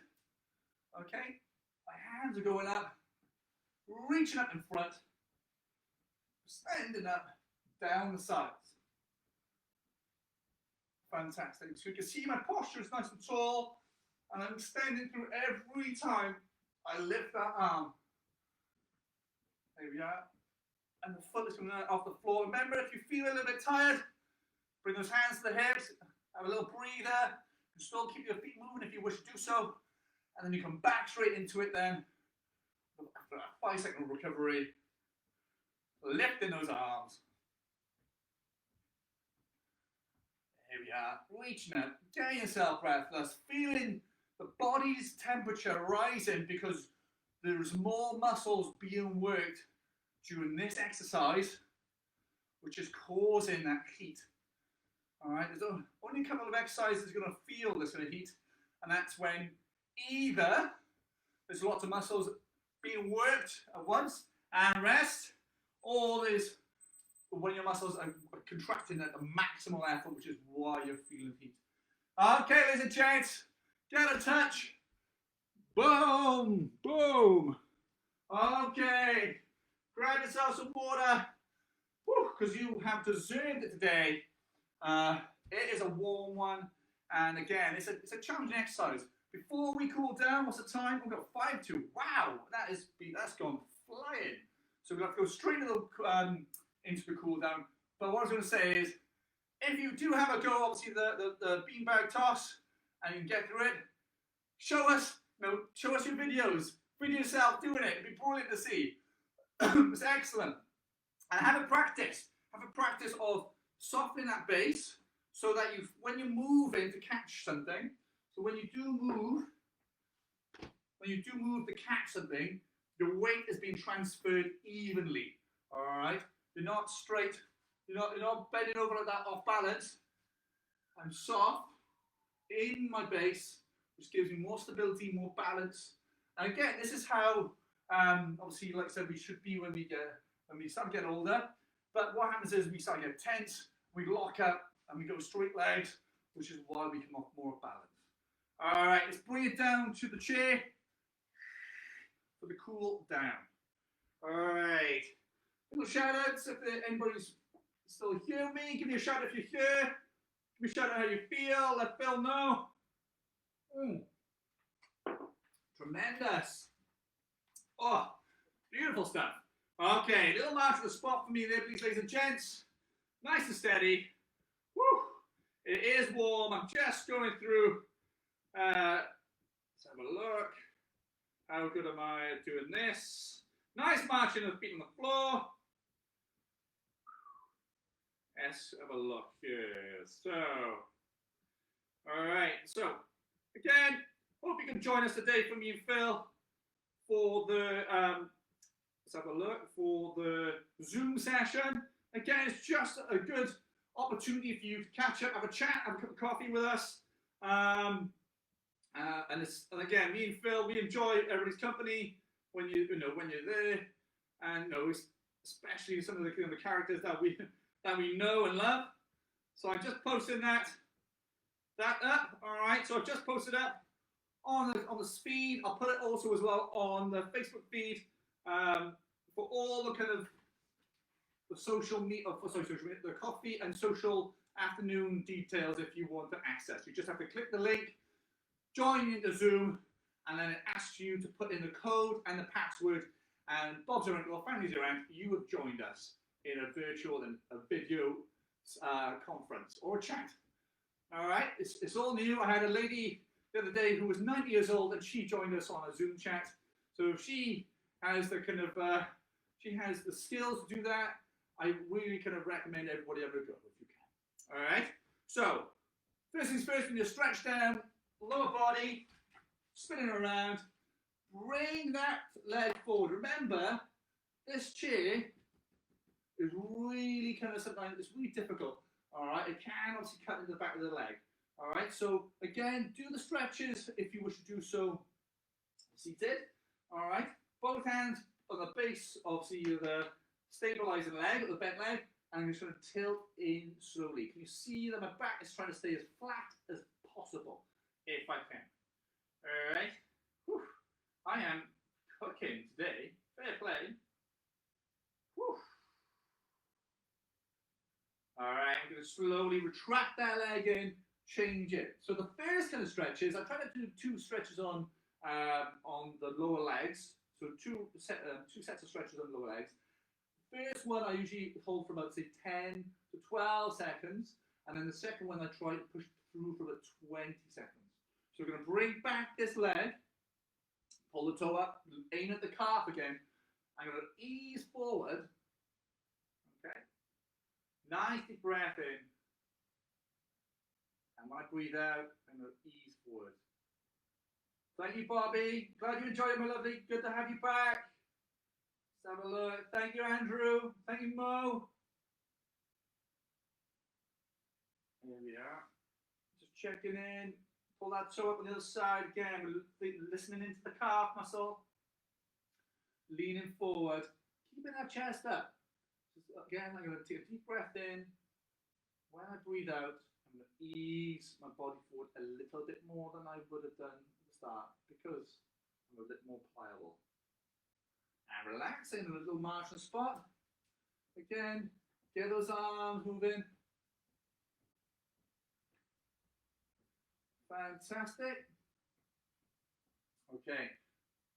okay, my hands are going up, reaching up in front, standing up, down the sides. Fantastic. So you can see my posture is nice and tall, and I'm extending through every time I lift that arm. There we are. And the foot is coming out off the floor. Remember, if you feel a little bit tired, bring those hands to the hips, have a little breather. You can still keep your feet moving if you wish to do so. And then you come back straight into it then. After a 5-second recovery, lifting those arms. Here we are, reaching up, getting yourself breathless, feeling the body's temperature rising because there's more muscles being worked during this exercise, which is causing that heat. All right, there's only a couple of exercises you're going to feel this kind of heat, and that's when either there's lots of muscles being worked at once and rest, or there's when your muscles are contracting at the maximal effort, which is why you're feeling heat. Okay, ladies and gents, get a touch, Boom, boom. Okay, grab yourself some water, because you have deserved it today. It is a warm one, and again, it's a challenging exercise. Before we cool down, what's the time? We've got 5 to. Wow, that's gone flying. So we're going to have to go straight into the cool down. But what I was going to say is, if you do have a go, obviously the beanbag toss, and you can get through it, show us your videos. Video yourself doing it. It'd be brilliant to see. It's excellent. And have a practice. Have a practice of softening that base so that when you're moving to catch something, so when you do move to catch something, your weight is being transferred evenly. All right? You're not straight. You're not bending over like that off balance. I'm soft in my base, which gives me more stability, more balance. And again, this is how, obviously, like I said, we should be when we start getting older. But what happens is we start to get tense, we lock up, and we go straight legs, which is why we come off more balance. All right, let's bring it down to the chair for the cool down. All right. Little shout outs if anybody's still hearing me. Give me a shout if you're here. Give me a shout out how you feel. Let Phil know. Tremendous. Oh, beautiful stuff. Okay, little mark to the spot for me there, please, ladies and gents. Nice and steady. Woo! It is warm. I'm just going through. Let's have a look. How good am I at doing this? Nice marching of feet on the floor. Let's have a look here. So, all right. So, again, hope you can join us today from you, Phil, for the let's have a look for the Zoom session. Again, it's just a good opportunity for you to catch up, have a chat, have a cup of coffee with us. And again, me and Phil, we enjoy everybody's company when you're there, and especially some of the characters that we know and love. So I'm just posting that up. All right, so I've just posted up on the feed. I'll put it also as well on the Facebook feed for all the kind of the social media, the coffee and social afternoon details. If you want to access, you just have to click the link, join into Zoom, and then it asks you to put in the code and the password. And Bob's around, or family's around. You have joined us in a virtual and a video conference or a chat. All right, it's all new. I had a lady the other day who was 90 years old, and she joined us on a Zoom chat. So if she has the she has the skills to do that, I really kind of recommend everybody have a go if you can. All right. So first things first, when you stretch down, lower body, spinning around, bring that leg forward. Remember, this chair is really kind of something that's really difficult. All right, it can obviously cut into the back of the leg. All right, so again, do the stretches if you wish to do so seated. All right, both hands on the base, obviously, of the stabilizing leg, or the bent leg, and I'm just going to tilt in slowly. Can you see that my back is trying to stay as flat as possible, if I can? All right, whew. I am cooking today. Fair play. Whew. All right, I'm going to slowly retract that leg in, change it. So the first kind of stretches, I try to do 2 stretches on the lower legs. So two sets of stretches on the lower legs. First one I usually hold for about, say, 10 to 12 seconds. And then the second one I try to push through for about 20 seconds. So we're going to bring back this leg, pull the toe up, aim at the calf again. I'm going to ease forward. Okay. Nice deep breath in. And when I breathe out, I'm going to ease forward. Thank you, Bobby. Glad you enjoyed it, my lovely. Good to have you back. Let's have a look. Thank you, Andrew. Thank you, Mo. Here we are. Just checking in. Pull that toe up on the other side again. We're listening into the calf muscle. Leaning forward. Keeping that chest up. Just, again, I'm going to take a deep breath in. When I breathe out, I'm going to ease my body forward a little bit more than I would have done at the start, because and a bit more pliable. And relaxing in a little marching spot. Again, get those arms moving. Fantastic. Okay,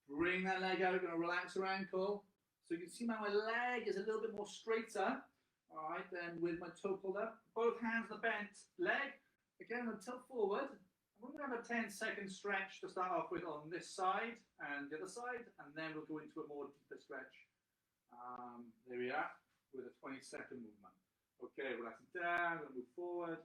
bring that leg out, going to relax your ankle. So you can see my leg is a little bit more straighter. All right, then with my toe pulled up, both hands on the bent leg. Again, I'm going to tilt forward. We're going to have a 10-second stretch to start off with on this side and the other side, and then we'll go into a more deeper stretch. There we are, with a 20-second movement. Okay, relax it down, we'll move forward.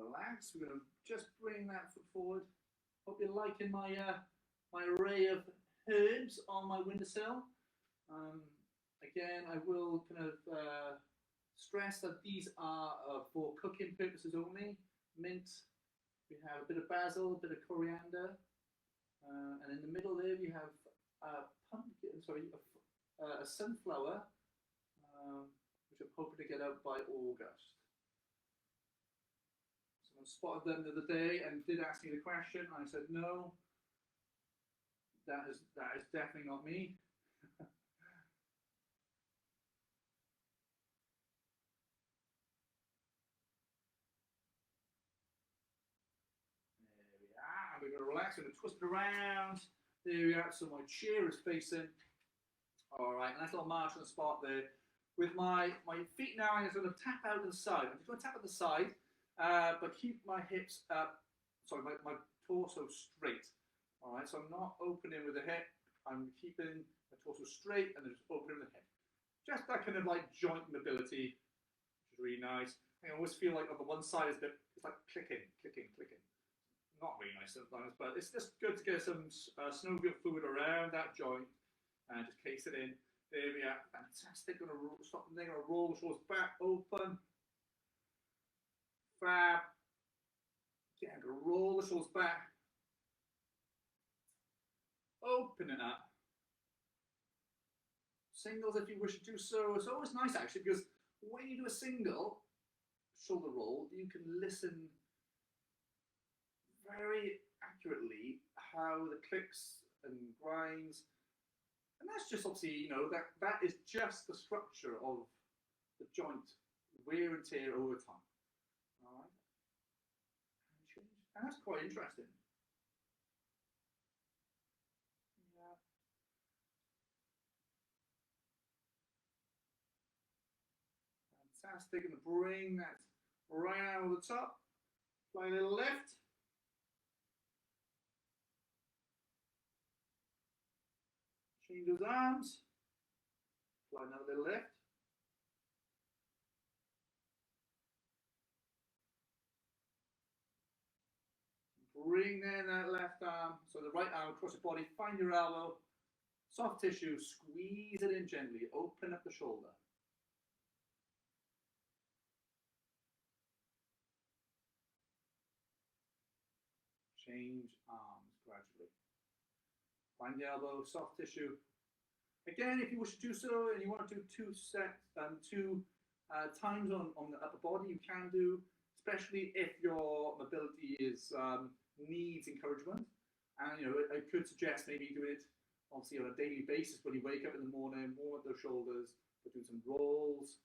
Relax. We're going to just bring that foot forward. Hope you're liking my my array of herbs on my windowsill. Again, I will kind of stress that these are for cooking purposes only. Mint. We have a bit of basil, a bit of coriander, and in the middle there we have a pumpkin. Sorry, a sunflower, which I'm hoping to get out by August. Spotted them the other day and did ask me the question. I said no. That is definitely not me. There we are. We're going to relax. We're going to twist it around. There we are. So my chair is facing. All right, nice little march on the spot there. With my feet now, I'm going to tap out to the side. I'm just going to tap at the side. But keep my hips up, sorry, my torso straight. All right, so I'm not opening with the hip. I'm keeping my torso straight and then just opening the hip. Just that kind of like joint mobility, which is really nice. I always feel like on the one side it's like clicking. Not really nice sometimes, but it's just good to get some snow good fluid around that joint and just case it in. There we are. Fantastic. Gonna stop the thing. Gonna roll the shoulders back, open. Fab. Again, to roll the shoulders back. Open it up. Singles if you wish to do so. It's always nice actually because when you do a single shoulder roll, you can listen very accurately how the clicks and grinds. And that's just obviously, that is just the structure of the joint wear and tear over time. All right. And that's quite interesting. Yeah. Fantastic. And bring that right out of the top. Fly a little lift. Change those arms. Fly another little lift. Bring in that left arm, so the right arm across your body, find your elbow, soft tissue, squeeze it in gently, open up the shoulder. Change arms gradually. Find the elbow, soft tissue. Again, if you wish to do so and you want to do two times on the upper body, you can do, especially if your mobility is needs encouragement. And I could suggest maybe do it obviously on a daily basis when you wake up in the morning, warm up those shoulders, but do some rolls.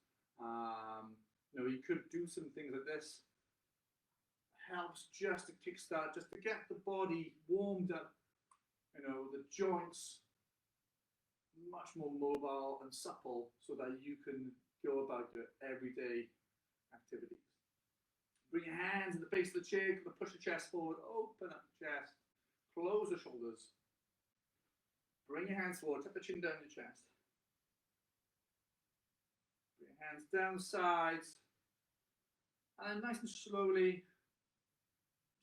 You could do some things like this. Helps just to kickstart, just to get the body warmed up. The joints much more mobile and supple so that you can go about your everyday activities. Bring your hands at the base of the chair, push the chest forward, open up the chest, close the shoulders. Bring your hands forward, tuck the chin down your chest. Bring your hands down the sides. And nice and slowly,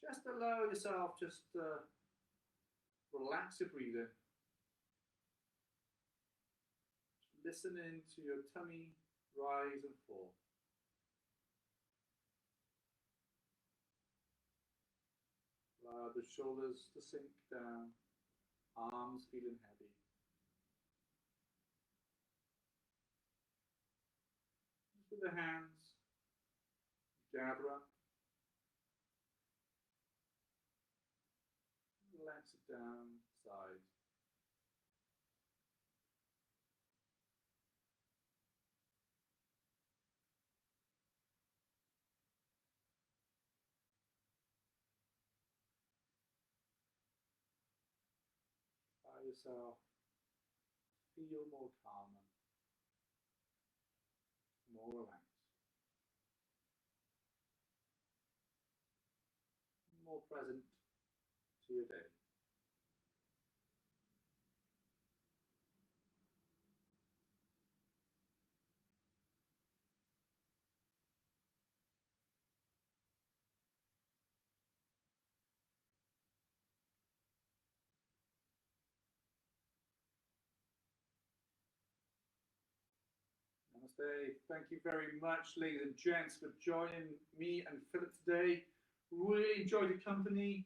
just allow yourself just relax your breathing. Listening to your tummy rise and fall. Allow the shoulders to sink down, arms feeling heavy. the hands, gather up, let it down, side. Allow yourself feel more calmer, more relaxed, more present to your day. Namaste. Thank you very much, ladies and gents, for joining me and Philip today. Really enjoyed your company.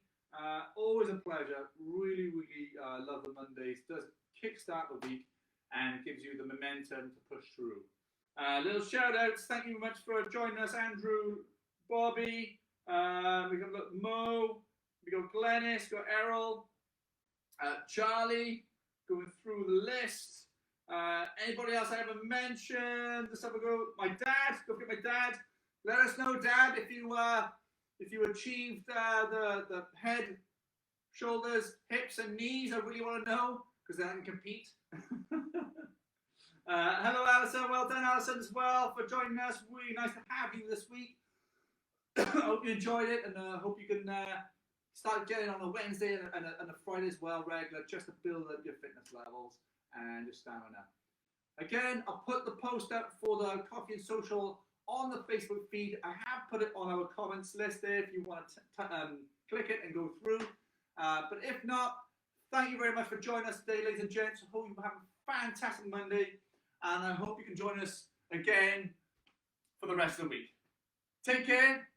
Always a pleasure. Really, really love the Mondays. Does kickstart the week and gives you the momentum to push through. Little shout outs. Thank you very much for joining us, Andrew, Bobby. We got Mo. We got Glennis. We got Errol. Charlie. Going through the list. Anybody else I haven't mentioned? Let's have a go. My dad. Don't forget my dad. Let us know, Dad, if you achieved the head, shoulders, hips, and knees. I really want to know because then I can compete. Hello, Alison. Well done, Alison, as well, for joining us. Really nice to have you this week. I hope you enjoyed it, and hope you can start getting on a Wednesday and a Friday as well, regular, just to build up your fitness levels and your stamina. Again, I'll put the post up for the Coffee and Social on the Facebook feed. I have put it on our comments list there if you want to click it and go through. But if not, thank you very much for joining us today, ladies and gents. I hope you have a fantastic Monday, and I hope you can join us again for the rest of the week. Take care.